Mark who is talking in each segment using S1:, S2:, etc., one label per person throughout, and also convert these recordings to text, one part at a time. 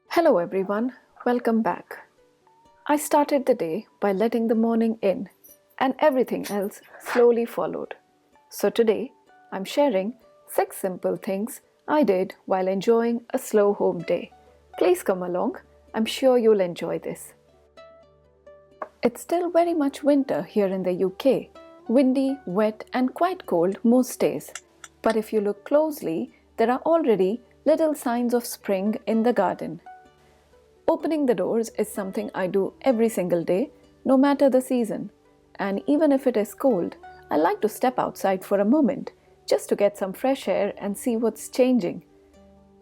S1: Hello everyone, welcome back. I started the day by letting the morning in and everything else slowly followed. So today I'm sharing 6 simple things I did while enjoying a slow home day. Please come along, I'm sure you'll enjoy this. It's still very much winter here in the UK, windy, wet and quite cold most days. But if you look closely, there are already little signs of spring in the garden. Opening the doors is something I do every single day, no matter the season. And even if it is cold, I like to step outside for a moment, just to get some fresh air and see what's changing.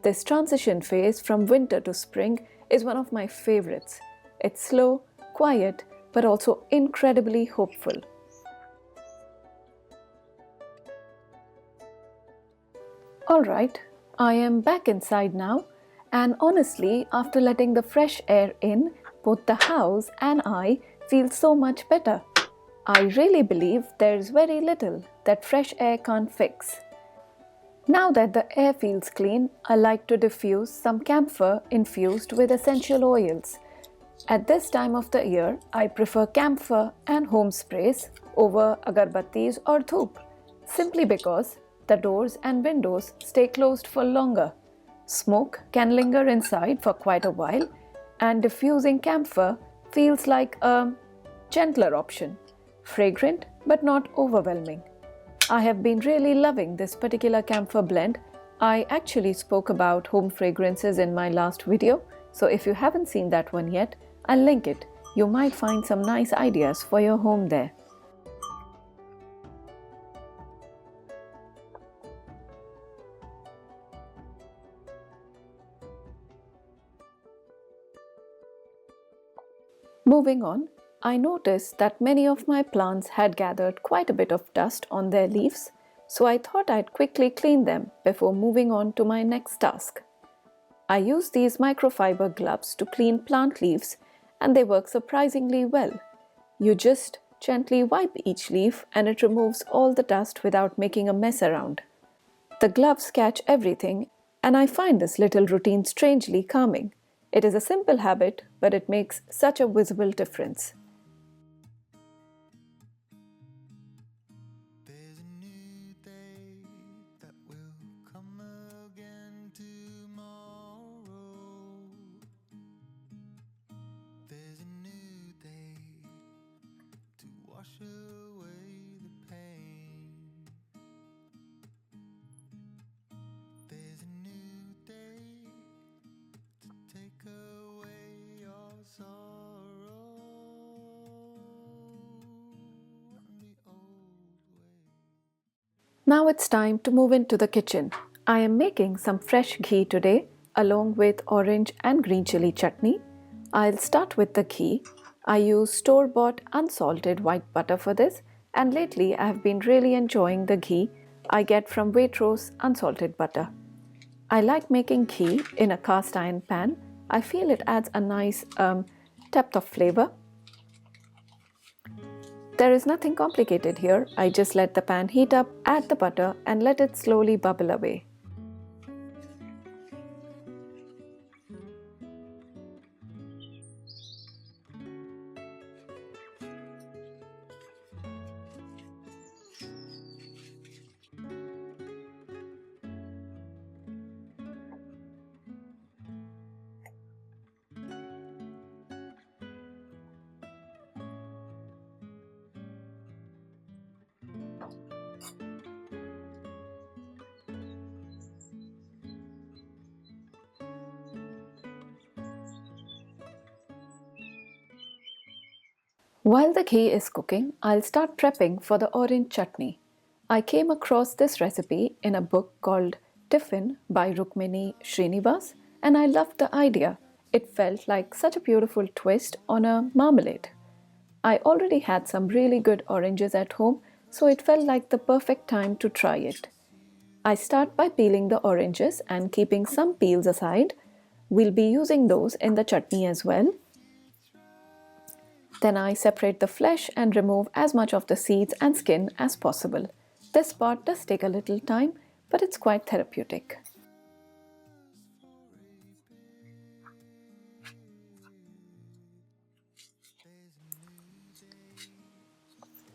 S1: This transition phase from winter to spring is one of my favorites. It's slow, quiet, but also incredibly hopeful. Alright, I am back inside now. And honestly, after letting the fresh air in, both the house and I feel so much better. I really believe there's very little that fresh air can't fix. Now that the air feels clean, I like to diffuse some camphor infused with essential oils. At this time of the year, I prefer camphor and home sprays over agarbattis or dhoop, simply because the doors and windows stay closed for longer. Smoke can linger inside for quite a while, and diffusing camphor feels like a gentler option, fragrant but not overwhelming. I have been really loving this particular camphor blend. I actually spoke about home fragrances in my last video, so if you haven't seen that one yet, I'll link it. You might find some nice ideas for your home there. Moving on, I noticed that many of my plants had gathered quite a bit of dust on their leaves, so I thought I'd quickly clean them before moving on to my next task. I use these microfiber gloves to clean plant leaves, and they work surprisingly well. You just gently wipe each leaf and it removes all the dust without making a mess around. The gloves catch everything, and I find this little routine strangely calming. It is a simple habit, but it makes such a visible difference.
S2: There's a new day that will come again tomorrow. There's a new day to wash away the pain. There's a new day to take away your sorrow and the old way.
S1: Now it's time to move into the kitchen. I am making some fresh ghee today, along with orange and green chili chutney. I'll start with the ghee. I use store-bought unsalted white butter for this, and lately I have been really enjoying the ghee I get from Waitrose unsalted butter. I like making ghee in a cast iron pan. I feel it adds a nice depth of flavor. There is nothing complicated here. I just let the pan heat up, add the butter and let it slowly bubble away. While the ghee is cooking, I'll start prepping for the orange chutney. I came across this recipe in a book called Tiffin by Rukmini Srinivas, and I loved the idea. It felt like such a beautiful twist on a marmalade. I already had some really good oranges at home, so it felt like the perfect time to try it. I start by peeling the oranges and keeping some peels aside. We'll be using those in the chutney as well. Then I separate the flesh and remove as much of the seeds and skin as possible. This part does take a little time, but it's quite therapeutic.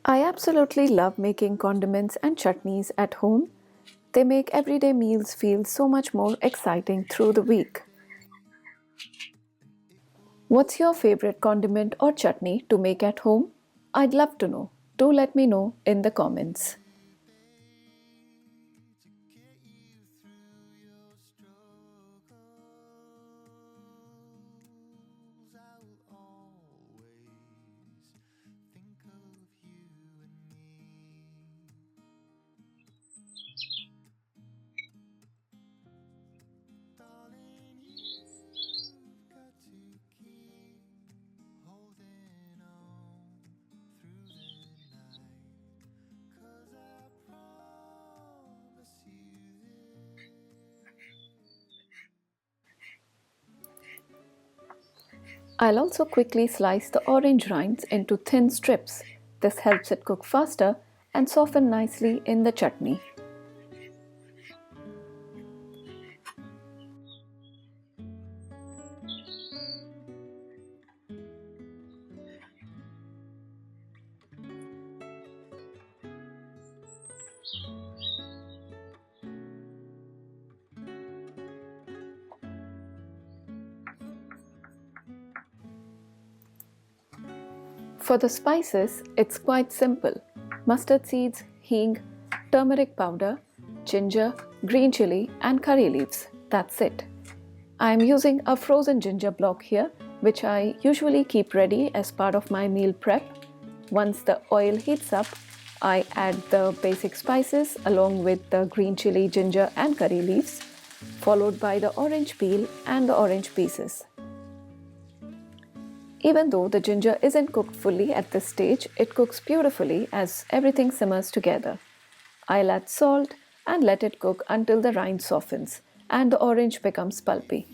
S1: I absolutely love making condiments and chutneys at home. They make everyday meals feel so much more exciting through the week. What's your favorite condiment or chutney to make at home? I'd love to know. Do let me know in the comments. I'll also quickly slice the orange rinds into thin strips. This helps it cook faster and soften nicely in the chutney. For the spices, it's quite simple. Mustard seeds, hing, turmeric powder, ginger, green chilli and curry leaves. That's it. I am using a frozen ginger block here, which I usually keep ready as part of my meal prep. Once the oil heats up, I add the basic spices along with the green chilli, ginger and curry leaves, followed by the orange peel and the orange pieces. Even though the ginger isn't cooked fully at this stage, it cooks beautifully as everything simmers together. I'll add salt and let it cook until the rind softens and the orange becomes pulpy.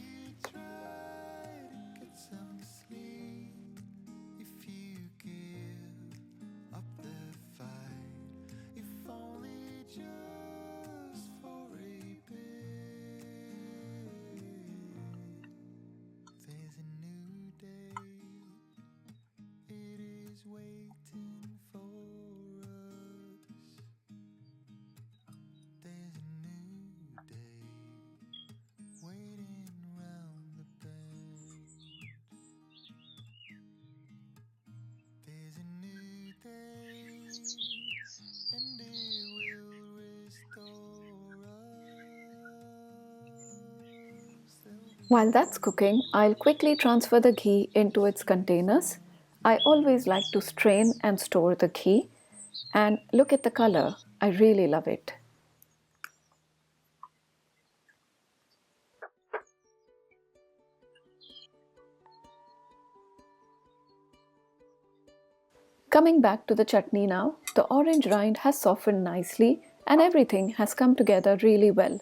S1: While that's cooking, I'll quickly transfer the ghee into its containers. I always like to strain and store the ghee. And look at the color, I really love it. Coming back to the chutney now, the orange rind has softened nicely and everything has come together really well.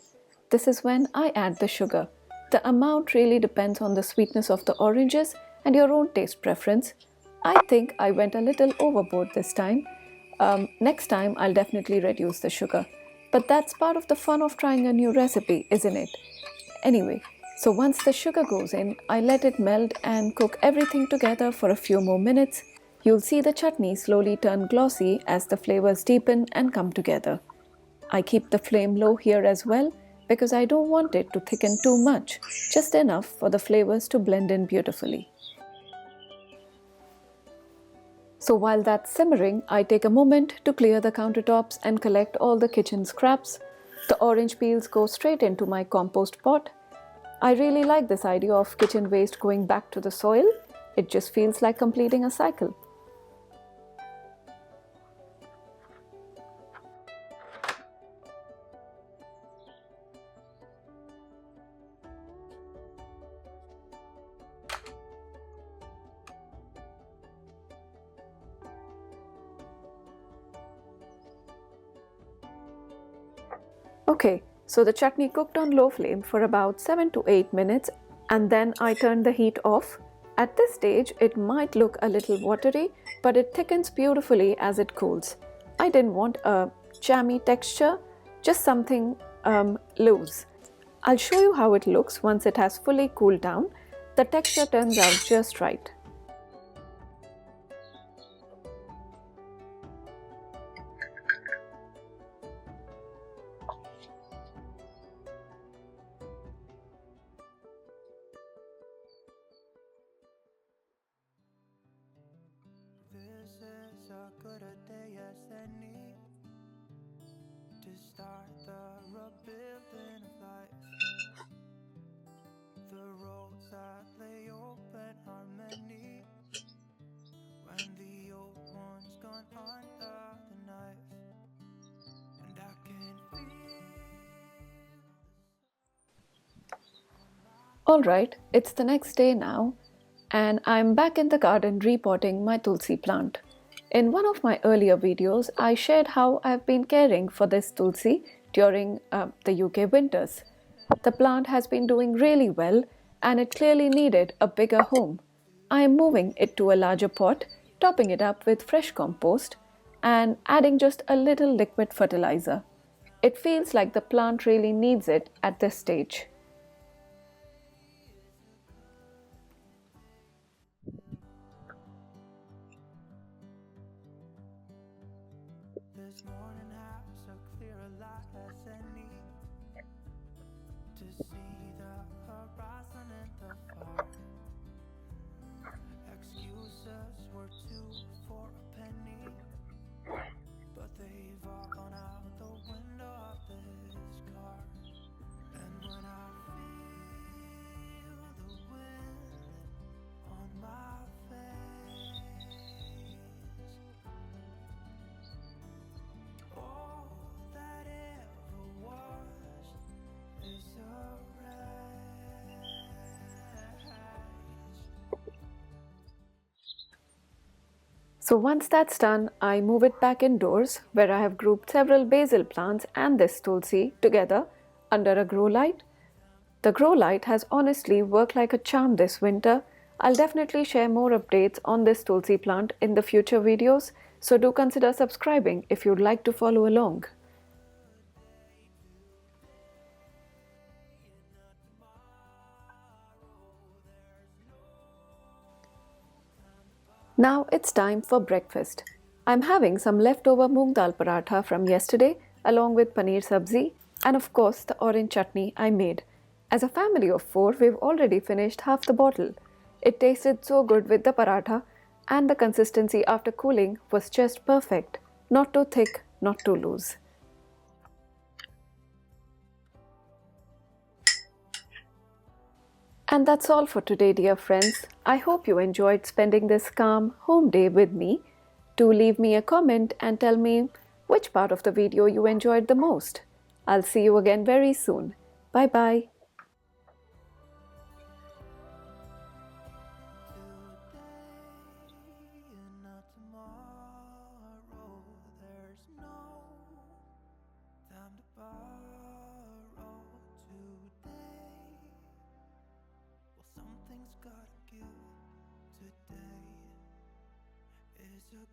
S1: This is when I add the sugar. The amount really depends on the sweetness of the oranges and your own taste preference. I think I went a little overboard this time. Next time I'll definitely reduce the sugar. But that's part of the fun of trying a new recipe, isn't it? Anyway, so once the sugar goes in, I let it melt and cook everything together for a few more minutes. You'll see the chutney slowly turn glossy as the flavors deepen and come together. I keep the flame low here as well because I don't want it to thicken too much, just enough for the flavors to blend in beautifully. So while that's simmering, I take a moment to clear the countertops and collect all the kitchen scraps. The orange peels go straight into my compost pot. I really like this idea of kitchen waste going back to the soil. It just feels like completing a cycle. Okay, so the chutney cooked on low flame for about 7 to 8 minutes and then I turned the heat off. At this stage, it might look a little watery, but it thickens beautifully as it cools. I didn't want a jammy texture, just something loose. I'll show you how it looks once it has fully cooled down. The texture turns out just right.
S2: This is a good a day as any to start the rebuilding of life. The roads that lay open are many when the old one's gone under the knife, and I can feel.
S1: Alright, it's the next day now, and I'm back in the garden repotting my Tulsi plant. In one of my earlier videos, I shared how I've been caring for this Tulsi during the UK winters. The plant has been doing really well and it clearly needed a bigger home. I am moving it to a larger pot, topping it up with fresh compost and adding just a little liquid fertilizer. It feels like the plant really needs it at this stage.
S2: This morning has a clearer light as any to see the horizon and the far. Excuses were two for a penny, but they've all gone out the window of this car. And when I feel the wind on my face, all that ever was is a wreck.
S1: So once that's done, I move it back indoors where I have grouped several basil plants and this tulsi together under a grow light. The grow light has honestly worked like a charm this winter. I'll definitely share more updates on this tulsi plant in the future videos, so do consider subscribing if you'd like to follow along. Now it's time for breakfast. I'm having some leftover moong dal paratha from yesterday along with paneer sabzi and of course the orange chutney I made. As a family of 4, we've already finished half the bottle. It tasted so good with the paratha and the consistency after cooling was just perfect. Not too thick, not too loose. And that's all for today, dear friends. I hope you enjoyed spending this calm home day with me. Do leave me a comment and tell me which part of the video you enjoyed the most. I'll see you again very soon. Bye bye.
S2: Today and not tomorrow. There's no time to borrow today. Well, something's gotta give. Today is a good